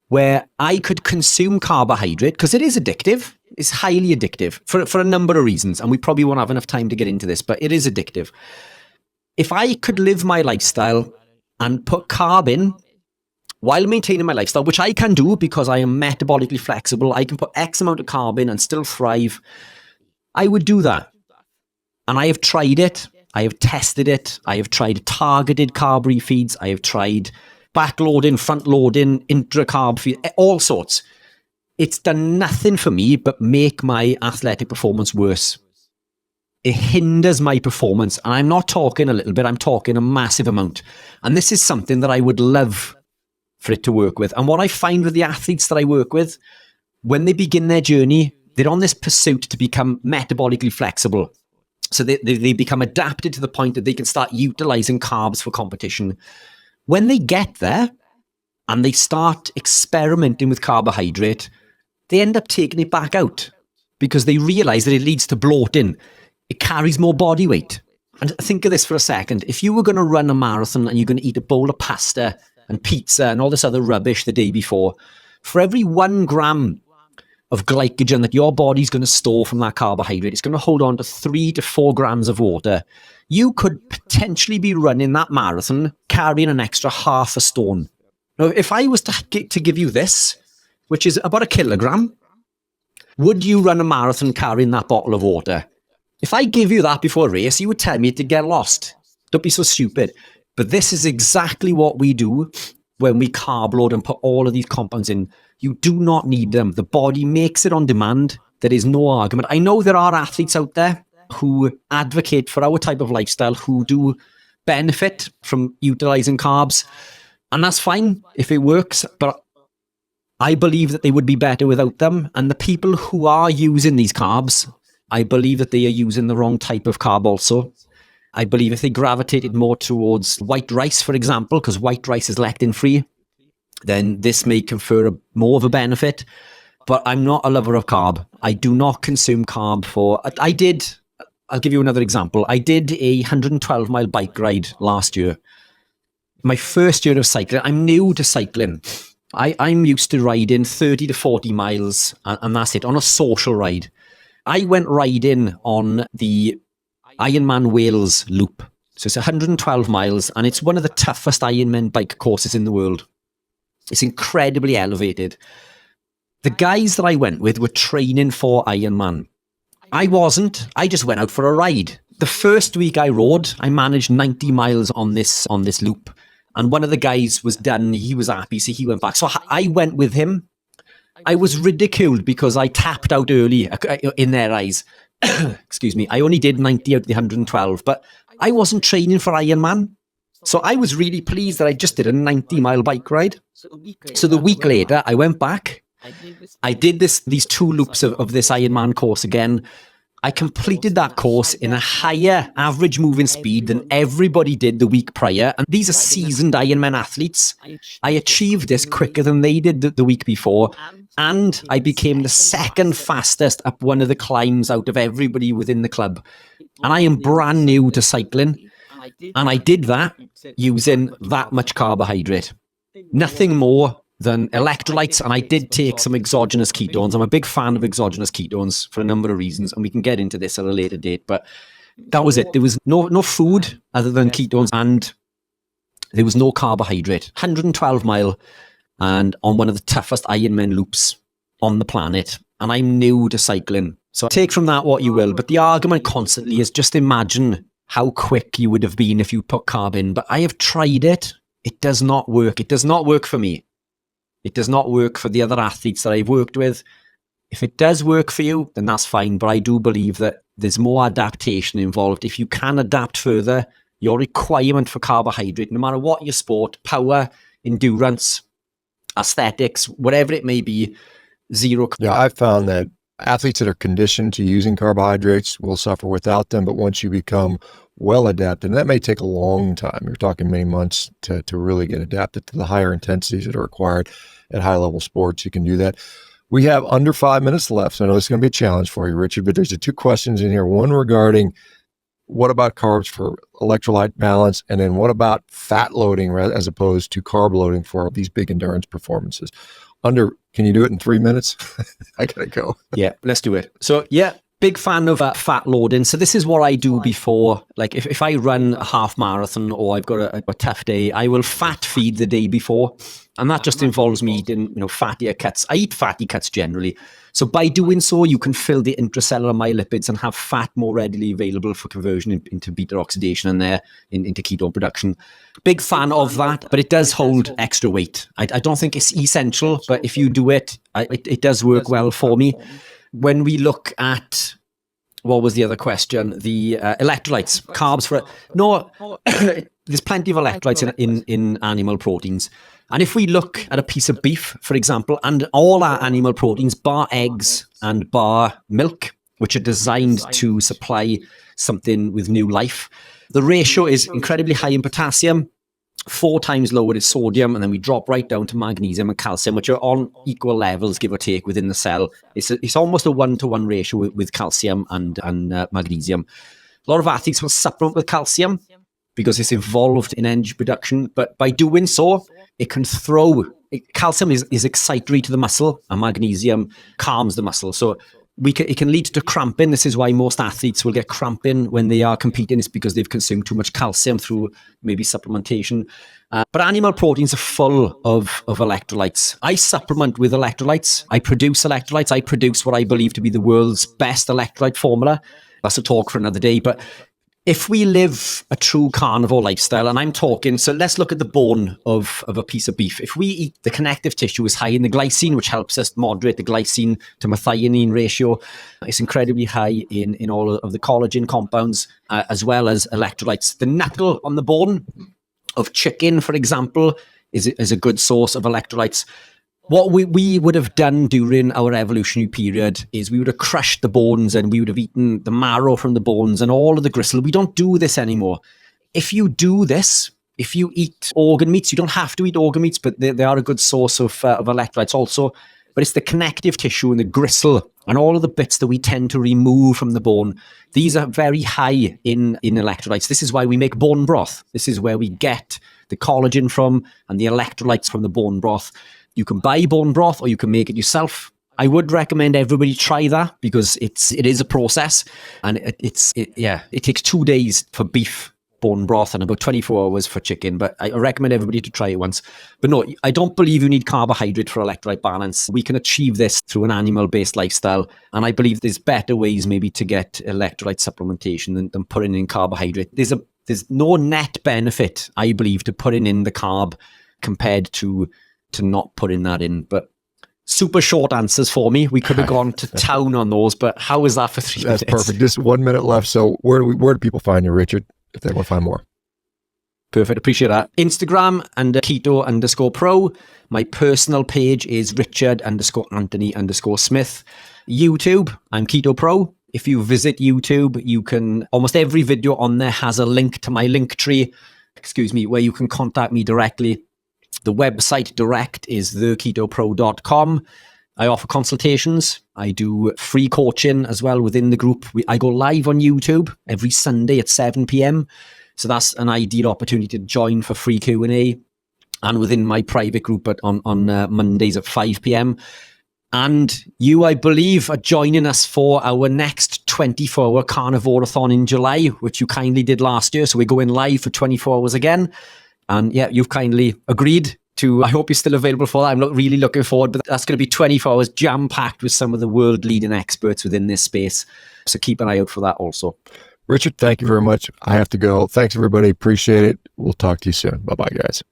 where I could consume carbohydrate, because it is addictive, it's highly addictive for a number of reasons, and we probably won't have enough time to get into this, but it is addictive. If I could live my lifestyle and put carb in while maintaining my lifestyle, which I can do because I am metabolically flexible, I can put X amount of carb in and still thrive, I would do that. And I have tried it. I have tested it. I have tried targeted carb refeeds. I have tried backloading, front loading, intra-carb feed, all sorts. It's done nothing for me but make my athletic performance worse. It hinders my performance. And I'm not talking a little bit, I'm talking a massive amount. And this is something that I would love for it to work with. And what I find with the athletes that I work with, when they begin their journey, they're on this pursuit to become metabolically flexible. So they become adapted to the point that they can start utilizing carbs for competition. When they get there and they start experimenting with carbohydrate, they end up taking it back out because they realize that it leads to bloating. It carries more body weight. And think of this for a second. If you were going to run a marathon and you're going to eat a bowl of pasta and pizza and all this other rubbish the day before, for every 1 gram of glycogen that your body's going to store from that carbohydrate, it's going to hold on to 3 to 4 grams of water. You could potentially be running that marathon carrying an extra half a stone. Now, if I was to give you this, which is about 1 kilogram, would you run a marathon carrying that bottle of water? If I give you that before a race, you would tell me to get lost. Don't be so stupid. But this is exactly what we do when we carb load and put all of these compounds in. You do not need them. The body makes it on demand. There is no argument. I know there are athletes out there who advocate for our type of lifestyle, who do benefit from utilizing carbs. And that's fine if it works. But I believe that they would be better without them. And the people who are using these carbs, I believe that they are using the wrong type of carb also. I believe if they gravitated more towards white rice, for example, because white rice is lectin-free, then this may confer more of a benefit. But I'm not a lover of carb. I do not consume carb I'll give you another example. I did a 112-mile bike ride last year. My first year of cycling, I'm new to cycling. I'm used to riding 30 to 40 miles, and that's it, on a social ride. I went riding on the Ironman Wales loop. So it's 112 miles, and it's one of the toughest Ironman bike courses in the world. It's incredibly elevated. The guys that I went with were training for Ironman. I wasn't. I just went out for a ride. The first week I rode, I managed 90 miles on this loop. And one of the guys was done. He was happy, so he went back. So I went with him. I was ridiculed because I tapped out early in their eyes. excuse me, I only did 90 out of the 112, but I wasn't training for Ironman. So I was really pleased that I just did a 90-mile bike ride. So the week later, I went back. I did these 2 loops of this Ironman course again. I completed that course in a higher average moving speed than everybody did the week prior. And these are seasoned Ironman athletes. I achieved this quicker than they did the week before. And I became the second fastest up one of the climbs out of everybody within the club. And I am brand new to cycling. And I did that using that much carbohydrate. Nothing more than electrolytes, and I did take some exogenous ketones. I'm a big fan of exogenous ketones for a number of reasons, and we can get into this at a later date, but that was it. There was no food other than ketones, and there was no carbohydrate. 112 mile, and on one of the toughest Ironman loops on the planet, and I'm new to cycling. So take from that what you will, but the argument constantly is just imagine how quick you would have been if you put carb in. But I have tried it. It does not work. It does not work for me. It does not work for the other athletes that I've worked with. If it does work for you, then that's fine. But I do believe that there's more adaptation involved. If you can adapt further, your requirement for carbohydrate, no matter what your sport, power, endurance, aesthetics, whatever it may be, zero. Yeah, I've found that athletes that are conditioned to using carbohydrates will suffer without them. But once you become well adapted, and that may take a long time, you're talking many months to really get adapted to the higher intensities that are required at high level sports, you can do that. We have under 5 minutes left. So I know this is going to be a challenge for you, Richard, but there's 2 questions in here. One regarding what about carbs for electrolyte balance? And then what about fat loading as opposed to carb loading for these big endurance performances? Can you do it in 3 minutes? I gotta go. Yeah, let's do it. So yeah, big fan of fat loading. So this is what I do before. Like if I run a half marathon or I've got a tough day, I will fat feed the day before. And that just involves me eating, fattier cuts. I eat fatty cuts generally. So by doing so, you can fill the intracellular mylipids and have fat more readily available for conversion into beta oxidation and into ketone production. Big fan of that, but it does hold extra weight. I don't think it's essential, but if you do it, it does work well for me. When we look at, what was the other question? The electrolytes, carbs for... No, there's plenty of electrolytes in animal proteins. And if we look at a piece of beef, for example, and all our animal proteins, bar eggs and bar milk, which are designed to supply something with new life, the ratio is incredibly high in potassium, 4 times lower in sodium, and then we drop right down to magnesium and calcium, which are on equal levels, give or take, within the cell. It's almost a 1-to-1 ratio with calcium and magnesium. A lot of athletes will supplement with calcium because it's involved in energy production, but by doing so, it can calcium is excitatory to the muscle, and magnesium calms the muscle. So it can lead to cramping. This is why most athletes will get cramping when they are competing. It's because they've consumed too much calcium through maybe supplementation. But animal proteins are full of electrolytes. I supplement with electrolytes. I produce electrolytes. I produce what I believe to be the world's best electrolyte formula. That's a talk for another day. But if we live a true carnivore lifestyle, and I'm talking, so let's look at the bone of a piece of beef. If we eat, the connective tissue is high in the glycine, which helps us moderate the glycine to methionine ratio. It's incredibly high in all of the collagen compounds, as well as electrolytes. The knuckle on the bone of chicken, for example, is a good source of electrolytes. What we would have done during our evolutionary period is we would have crushed the bones and we would have eaten the marrow from the bones and all of the gristle. We don't do this anymore. If you do this, if you eat organ meats, you don't have to eat organ meats, but they are a good source of electrolytes also. But it's the connective tissue and the gristle and all of the bits that we tend to remove from the bone. These are very high in electrolytes. This is why we make bone broth. This is where we get the collagen from and the electrolytes from the bone broth. You can buy bone broth or you can make it yourself. I would recommend everybody try that because it is a process, and it takes 2 days for beef bone broth and about 24 hours for chicken. But I recommend everybody to try it once. But no, I don't believe you need carbohydrate for electrolyte balance. We can achieve this through an animal-based lifestyle, and I believe there's better ways maybe to get electrolyte supplementation than putting in carbohydrate. There's no net benefit, I believe, to putting in the carb compared to not putting that in. But super short answers for me. We could have gone to town on those, but how was that for 3 minutes? That's perfect. Just 1 minute left. So where do people find you, Richard, if they want to find more? Perfect. Appreciate that. Instagram and keto_pro. My personal page is Richard_Anthony_Smith. YouTube, I'm Keto Pro. If you visit YouTube, you can, almost every video on there has a link to my link tree, where you can contact me directly. The website direct is theketopro.com. I offer consultations. I do free coaching as well within the group. I go live on YouTube every Sunday at 7 p.m. So that's an ideal opportunity to join for free Q&A. And within my private group on Mondays at 5 p.m. And you, I believe, are joining us for our next 24-hour Carnivore-a-thon in July, which you kindly did last year. So we're going live for 24 hours again. And yeah, you've kindly agreed to, I hope you're still available for that. I'm not really looking forward, but that's going to be 24 hours jam-packed with some of the world-leading experts within this space. So keep an eye out for that also. Richard, thank you very much. I have to go. Thanks, everybody. Appreciate it. We'll talk to you soon. Bye-bye, guys.